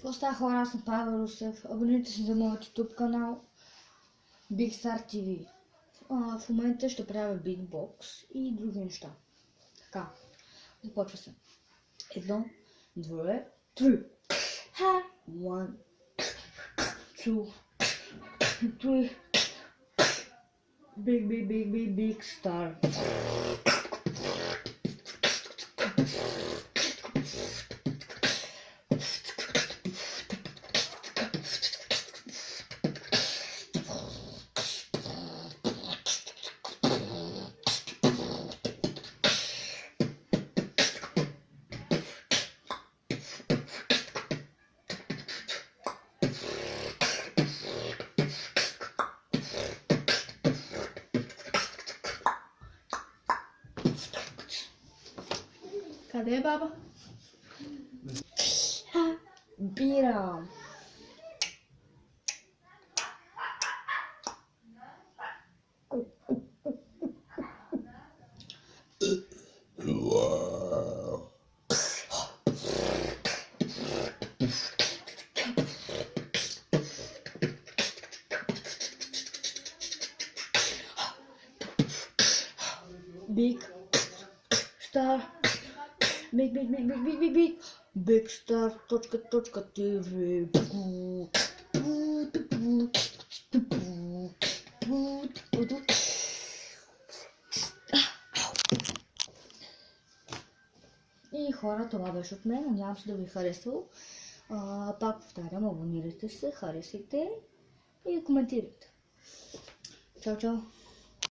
Какво става, хора? Аз съм Павел Русев. Абонирайте се за моят YouTube канал Big Star TV. В момента ще правя beatbox и други неща. Така, започва се. 1, 2, 3. Ха! 1, 2, 3. Big Star. Къде е баба? Бира. Big Star. Big Star. TV. И хора, това беше от мен. Надявам се да ви е харесало. Пак повтарям, абонирайте се, харесайте и коментирайте. Чао, чао!